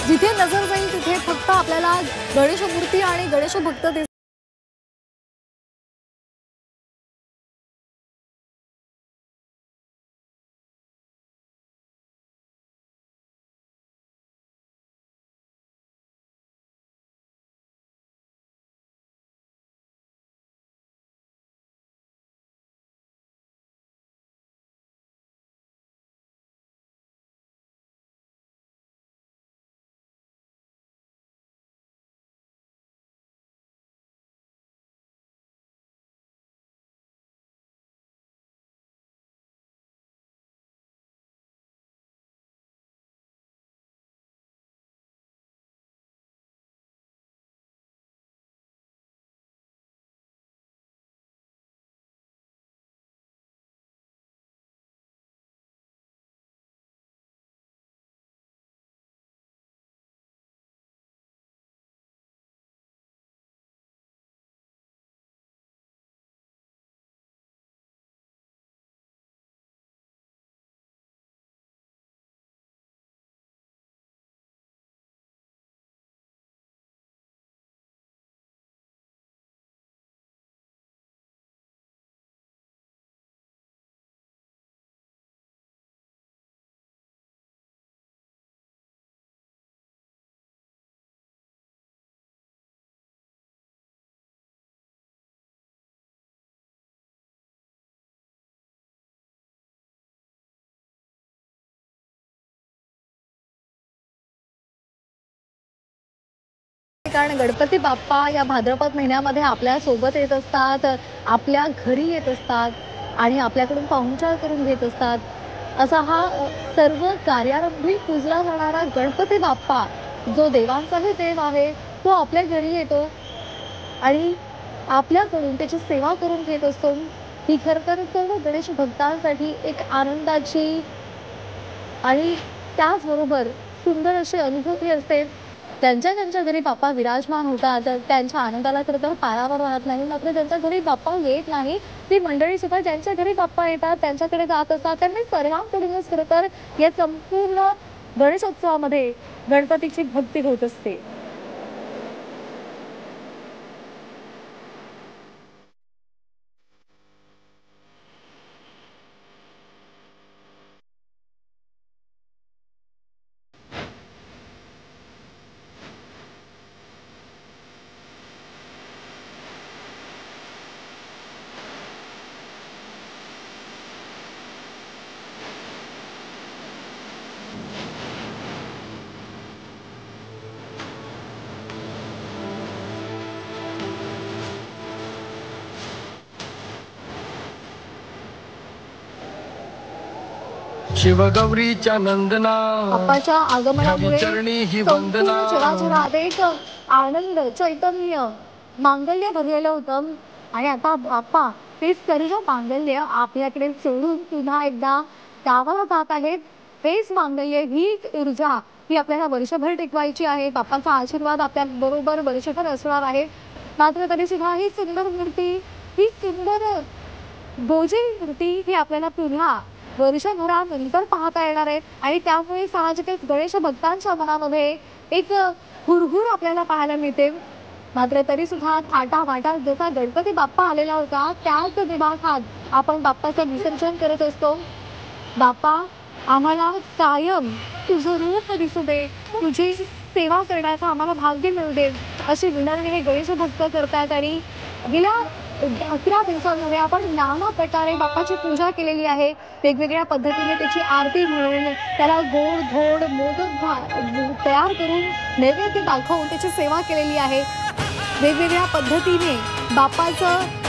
जिथे नजर जाईल तिथे फक्त आपल्याला गणेश मूर्ती आणि गणेश भक्त कारण गणपती बाप्पा या भाद्रपद महिन्यामध्ये आपल्या सोबत येत असतात, आपल्या घरी येत असतात आणि आपल्याकडून पाहुणचार करून घेत असतात। असा हा सर्व कार्यारंभी पूजला जाणारा गणपती बाप्पा जो देवांचाही देव आहे, तो आपल्या घरी येतो आणि आपल्याकडून त्याची सेवा करून घेत असतो। ही खरं तर सर्व गणेश भक्तांसाठी एक आनंदाची आणि त्याचबरोबर सुंदर अशी अनुभूती असते। त्यांच्या त्यांच्या घरी बाप्पा विराजमान होतात, त्यांच्या आनंदाला खरं तर पारावर राहत नाही। मात्र ज्यांच्या घरी बाप्पा येत नाही, ती मंडळी सुद्धा ज्यांच्या घरी बाप्पा येतात त्यांच्याकडे जात असतात। त्यांनी सर्वांकडूनच खरं तर या संपूर्ण गणेशोत्सवामध्ये गणपतीची भक्ती होत असते। शिवगौरीच्या नंदना बाप्पाच्या आगमनामुळे चरणी ही वंदना संपूर्ण जगात एक आनंद, चैतन्य, मांगल्य भरलेलं होतं आणि आता बाप्पा ते सर्व मांगल्य आपल्याकडे सोडून पुन्हा एकदा गावाला जात आहेत। तेच मांगल्य, हीच ऊर्जा ही आपल्याला वर्षभर टिकवायची आहे। बाप्पाचा आशीर्वाद आपल्या बरोबर वर्षभर असणार आहे। मात्र तरी सुद्धा ही सुंदर मूर्ती, ही सुंदर भोजी मूर्ती ही आपल्याला पुन्हा वर्षभरानंतर पाहता येणार आहे आणि त्यामुळे साहजिकच गणेश भक्तांच्या मनामध्ये एक हुरहुर आपल्याला पाहायला मिळते। मात्र तरी सुद्धा थाटामाटात जसा गणपती बाप्पा आलेला होता त्याच दिमाखात आपण बाप्पाचं विसर्जन करत असतो। बाप्पा आम्हाला कायम तुझं रूप दिसू दे, तुझी सेवा करण्याचं आम्हाला भाग्य मिळू दे, अशी विनंती हे गणेश भक्त करतात आणि गेल्या 11 दिवसांमध्ये आपण नाना प्रकारे बाप्पाची पूजा केलेली आहे। वेगवेगळ्या पद्धतीने त्याची आरती म्हणून त्याला गोड धोड मोदक तयार करून नैवेद्य दाखवून त्याची सेवा केलेली आहे। वेगवेगळ्या पद्धतीने बाप्पाचं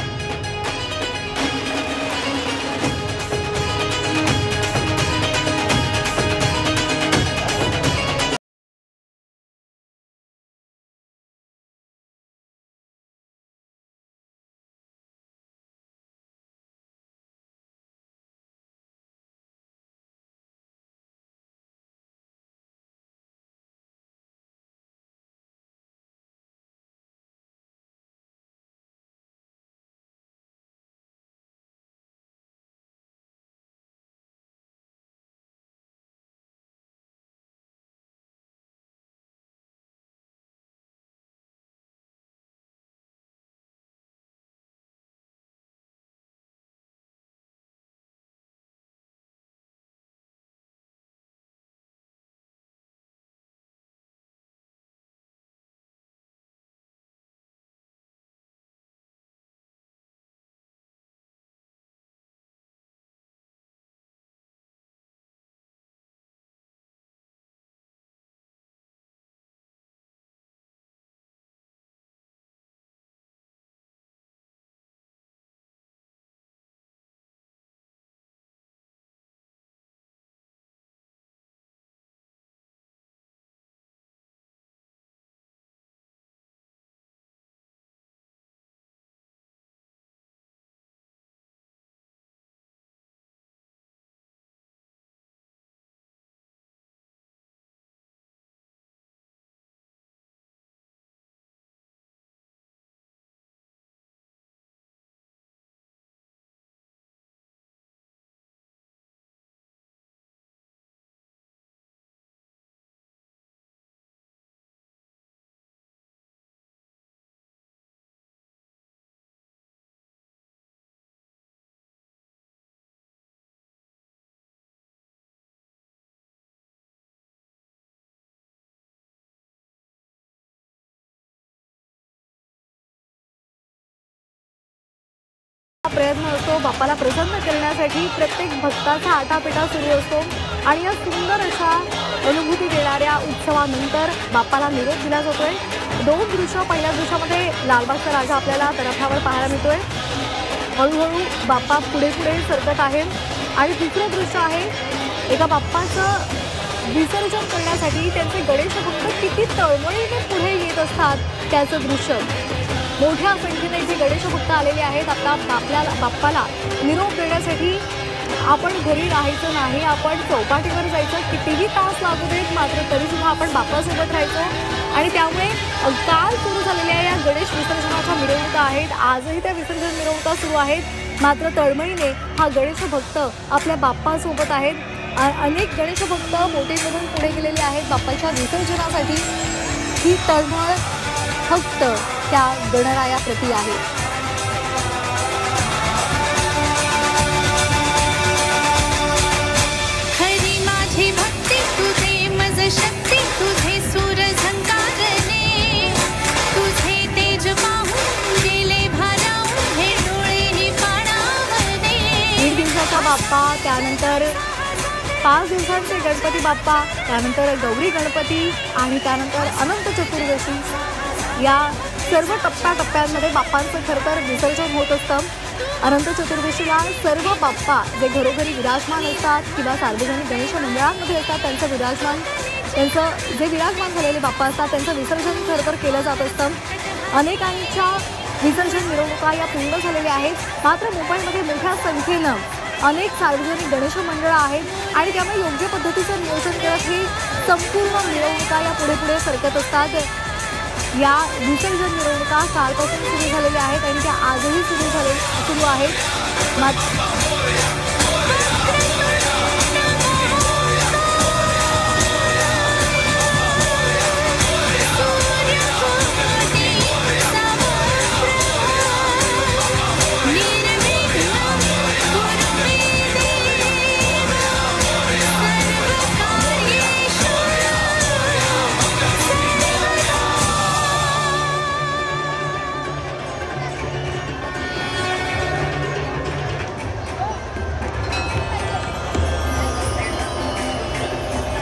प्रयत्न असतो बाप्पाला प्रसन्न करण्यासाठी. प्रत्येक भक्ताचा आटापिटा सुरू असतो आणि या सुंदर अशा अनुभूती देणाऱ्या उत्सवानंतर बाप्पाला निरोप दिला जातोय. 2 दृश्य. पहिल्या दृश्यामध्ये लालबागचा राजा आपल्याला तराफ्यावर पाहायला मिळतोय. हळूहळू बाप्पा पुढे पुढे सरकत आहे आणि दुसरं दृश्य आहे एका बाप्पाचं विसर्जन करण्यासाठी त्यांचे गणेश भक्त किती तळमळीने पुढे येत असतात त्याचं दृश्य. मोठ्या संख्येने इथे गणेश भक्त आलेले आहेत आपल्या बाप्पाला निरोप देण्यासाठी. आपण घरी राहायचं नाही, आपण चौपाटीवर जायचं, कितीही तास लागू देत मात्र तरीसुद्धा आपण बाप्पासोबत राहायचो. आणि त्यामुळे काल सुरू झालेल्या या गणेश विसर्जनाच्या मिरवणुका आहेत. आजही त्या विसर्जन मिरवणुका सुरू आहेत मात्र तळमळीने हा गणेश भक्त आपल्या बाप्पासोबत आहेत. अनेक गणेश भक्त बोटीमधून पुढे गेलेले आहेत बाप्पाच्या विसर्जनासाठी. ही तळमळ फक्त त्या गणरायाप्रती आहे. हरी माझी भक्ती तुझे मज शक्ती तुझे सूर झंकारणे तुझे तेज पाहून गेले भारावून हे डोळे हे पाणावणे. 1 दिवसाचा बाप्पा, त्यानंतर 5 दिवसांचे गणपती बाप्पा, त्यानंतर गौरी गणपती आणि त्यानंतर अनंत चतुर्दशी. या सर्व टप्प्याटप्प्यांमध्ये बाप्पांचं खरं तर विसर्जन होत असतं. अनंत चतुर्दशीला सर्व बाप्पा जे घरोघरी विराजमान असतात किंवा सार्वजनिक गणेश मंडळांमध्ये असतात त्यांचं जे विराजमान झालेले बाप्पा असतात त्यांचं विसर्जन खरं तर केलं जात असतं. अनेकांच्या विसर्जन मिरवणुका या पूर्ण झालेल्या आहेत मात्र मुंबईमध्ये मोठ्या संख्येनं अनेक सार्वजनिक गणेश मंडळं आहेत आणि त्यामुळे योग्य पद्धतीचं नियोजन करत ही संपूर्ण मिरवणुका या पुढे पुढे सरकत असतात. या विसर्जन मिरवणुका कालपासून सुरू झालेल्या आहेत आणि त्या आजही सुरू आहेत.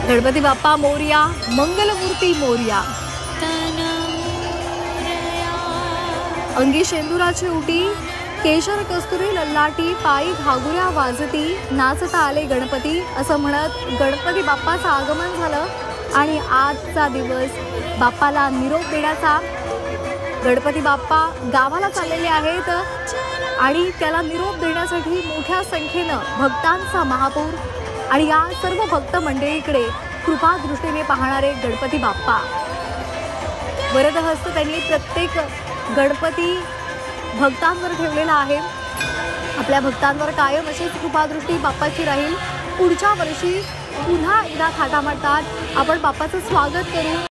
गणपती बाप्पा मोरया, मंगलमूर्ती मोरया. अंगी शेंदुराची उटी, केशर कस्तुरी लल्लाटी, पायी घागुऱ्या वाजती, नाचता आले गणपती असं म्हणत गणपती बाप्पाचं आगमन झालं आणि आजचा दिवस बाप्पाला निरोप देण्याचा. गणपती बाप्पा गावाला चाललेले आहेत आणि त्याला निरोप देण्यासाठी मोठ्या संख्येनं भक्तांचा महापूर आणि या सर्व भक्त मंडळीकडे कृपा दृष्टीने पाहणारे गणपती बाप्पा. वरदहस्त त्यांनी प्रत्येक गणपती भक्तांवर ठेवलेला आहे. आपल्या भक्तांवर कायम अशीच कृपादृष्टी बाप्पाची राहील. पुढच्या वर्षी पुन्हा एकदा थाटामाटात आपण बाप्पाचं स्वागत करू.